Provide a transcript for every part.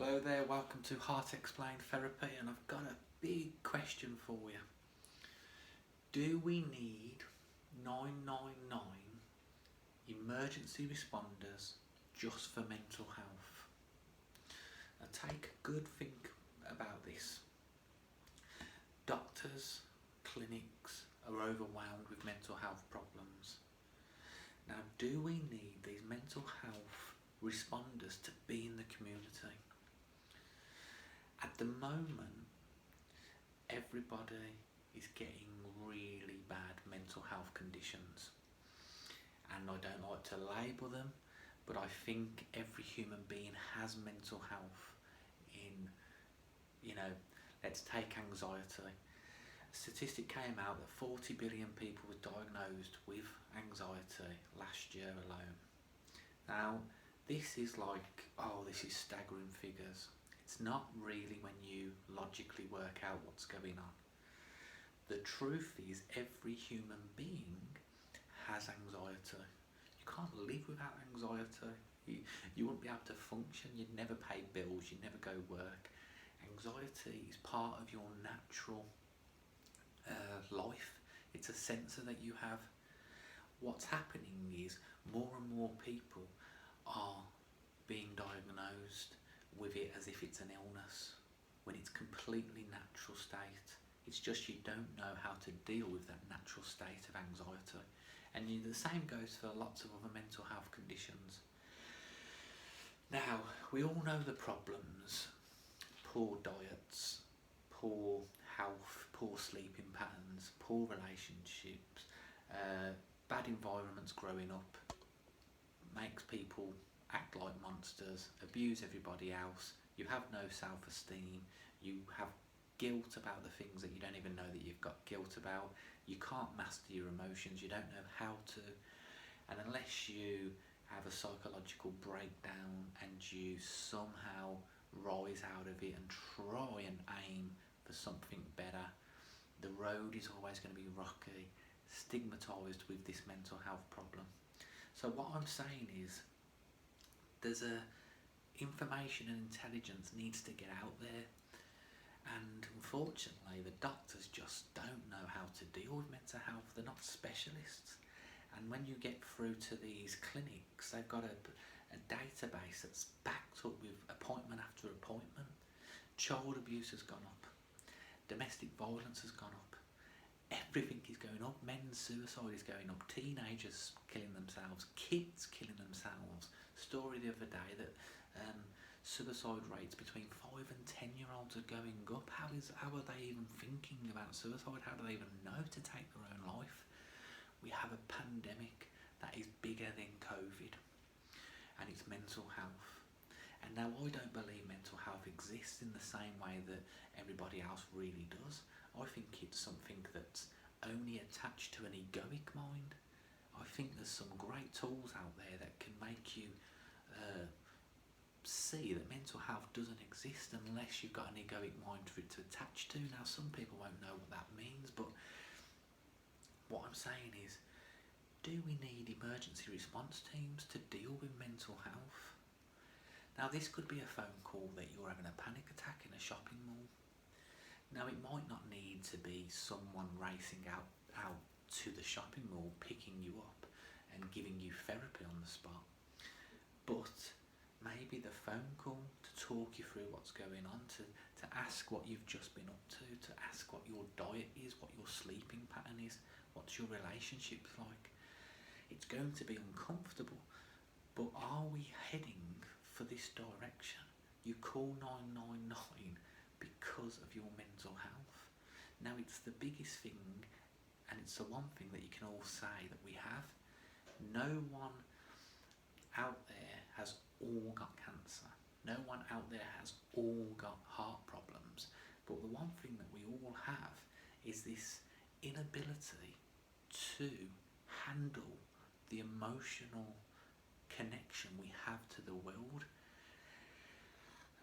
Hello there, welcome to Heart Explained Therapy, and I've got a big question for you. Do we need 999 emergency responders just for mental health? Now take a good think about this. Doctors, clinics are overwhelmed with mental health problems. Now do we need these mental health responders to be in the community? At the moment, everybody is getting really bad mental health conditions, and I don't like to label them, but I think every human being has mental health let's take anxiety. A statistic came out that 40 billion people were diagnosed with anxiety last year alone. Now, this is staggering figures. It's not really when you logically work out what's going on. The truth is every human being has anxiety. You can't live without anxiety. You wouldn't be able to function, you'd never pay bills, you'd never go work. Anxiety is part of your natural life. It's a sensor that you have. What's happening is more and more people are being diagnosed with it as if it's an illness, when it's completely natural state. It's just you don't know how to deal with that natural state of anxiety. And the same goes for lots of other mental health conditions. Now, we all know the problems: poor diets, poor health, poor sleeping patterns, poor relationships, bad environments growing up, makes people act like monsters, abuse everybody else, you have no self-esteem, you have guilt about the things that you don't even know that you've got guilt about, you can't master your emotions, you don't know how to, and unless you have a psychological breakdown and you somehow rise out of it and try and aim for something better, the road is always going to be rocky, stigmatised with this mental health problem. So what I'm saying is, there's information and intelligence needs to get out there, and unfortunately the doctors just don't know how to deal with mental health. They're not specialists, and when you get through to these clinics, they've got a database that's backed up with appointment after appointment. Child abuse has gone up, domestic violence has gone up, everything is going up. Men's suicide is going up, teenagers killing themselves, kids killing themselves. Story the other day that suicide rates between 5 and 10-year-olds are going up. How are they even thinking about suicide? How do they even know to take their own life? We have a pandemic that is bigger than COVID, and it's mental health. And now I don't believe mental health exists in the same way that everybody else really does. I think it's something that's only attached to an egoic mind. I think there's some great tools out there that can make you see that mental health doesn't exist unless you've got an egoic mind for it to attach to. Now, some people won't know what that means, but what I'm saying is, do we need emergency response teams to deal with mental health? Now, this could be a phone call that you're having a panic attack in a shopping mall. Now, it might not need to be someone racing out to the shopping mall, picking you up and giving you therapy on the spot, but maybe the phone call to talk you through what's going on, to ask what you've just been up to ask what your diet is, what your sleeping pattern is, what's your relationships like. It's going to be uncomfortable, but are we heading for this direction? You call 999 because of your mental health. Now, it's the biggest thing, and it's the one thing that you can all say that we have. No one out there has all got cancer. No one out there has all got heart problems. But the one thing that we all have is this inability to handle the emotional connection we have to the world.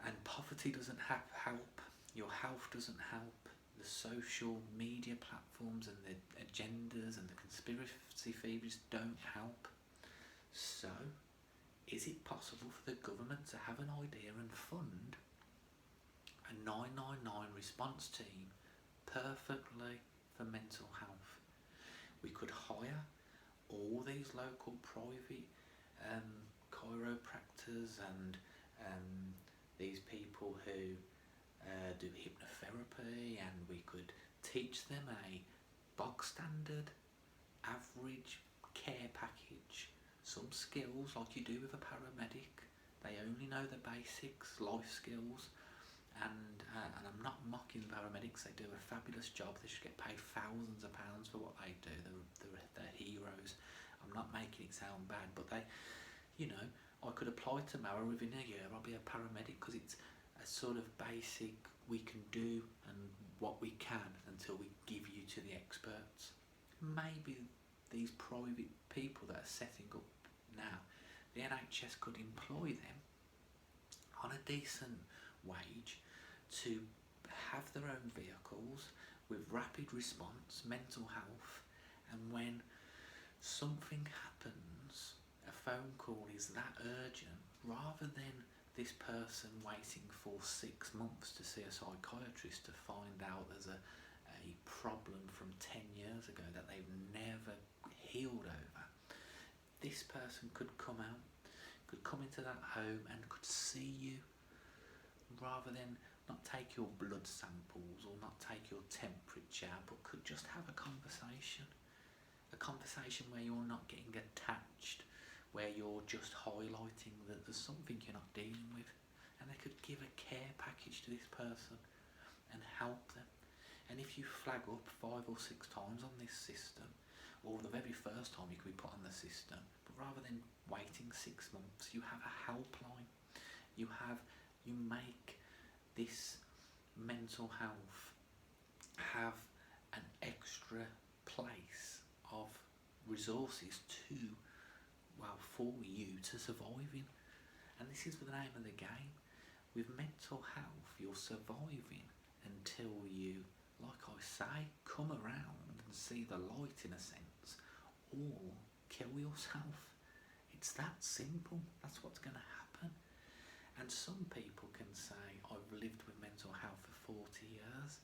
And poverty doesn't help, your health doesn't help, the social media platforms and the agendas and the conspiracy theories don't help. So, is it possible for the government to have an idea and fund a 999 response team perfectly for mental health. We could hire all these local private chiropractors and these people who do hypnotherapy, and we could teach them a bog standard average care package, some skills like you do with a paramedic. They only know the basics, life skills, and I'm not mocking paramedics. They do a fabulous job. They should get paid thousands of pounds for what they do. They're heroes. I'm not making it sound bad, but they, you know, I could apply tomorrow. Within a year I'll be a paramedic, because it's a sort of basic we can do and what we can until we give you to the experts. Maybe these private people that are setting up now, the NHS could employ them on a decent wage to have their own vehicles with rapid response, mental health, and when something happens, a phone call is that urgent, rather than this person waiting for 6 months to see a psychiatrist to find out there's a problem from 10 years ago that they've never healed over. This person could come out, could come into that home and could see you, rather than not take your blood samples or not take your temperature, but could just have a conversation where you're not getting attached, where you're just highlighting that there's something you're not dealing with, and they could give a care package to this person and help them. And if you flag up 5 or 6 times on this system, or the very first time you could be put on the system, but rather than waiting 6 months, you have a helpline. You make this mental health have an extra place of resources for you to survive in. And this is the name of the game. With mental health, you're surviving until you, like I say, come around and see the light in a sense, or kill yourself. It's that simple. That's what's going to happen. And some people can say, I've lived with mental health for 40 years.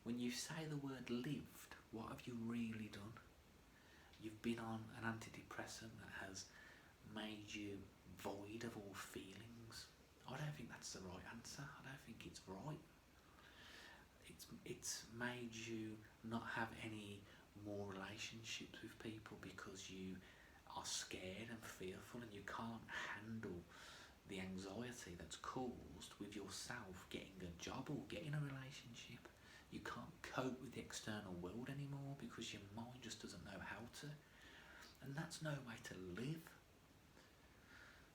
When you say the word lived, what have you really done? You've been on an antidepressant that has made you void of all feelings. I don't think that's the right answer. I don't think it's right. It's made you not have any more relationships with people because you are scared and fearful, and you can't handle the anxiety that's caused with yourself getting a job or getting a relationship. You can't cope with the external world anymore because your mind just doesn't know how to. And that's no way to live.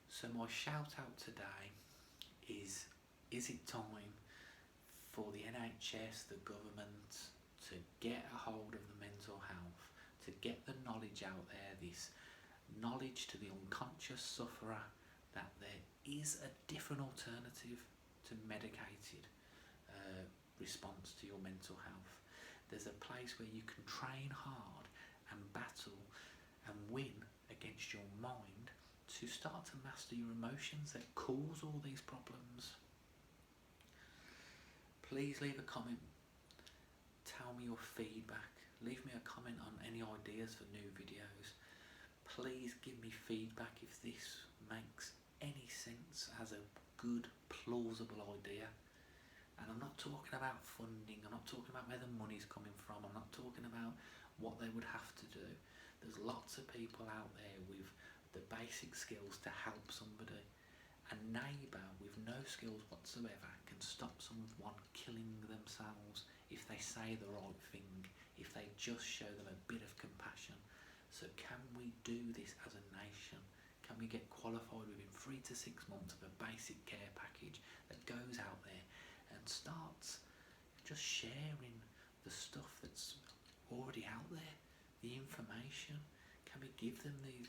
So my shout out today is it time for the NHS, the government, to get a hold of the mental health, to get the knowledge out there, this knowledge to the unconscious sufferer that there is a different alternative to medicated response to your mental health. There's a place where you can train hard and battle and win against your mind to start to master your emotions that cause all these problems. Please leave a comment. Tell me your feedback. Leave me a comment on any ideas for new videos. Please give me feedback if this makes any sense as a good, plausible idea. And I'm not talking about funding, I'm not talking about where the money's coming from, I'm not talking about what they would have to do. There's lots of people out there with the basic skills to help somebody. A neighbour with no skills whatsoever can stop someone killing themselves if they say the right thing, if they just show them a bit of compassion. So can we do this as a nation? Can we get qualified within 3 to 6 months of a basic care package that goes out there and starts just sharing the stuff that's already out there, the information? Can we give them these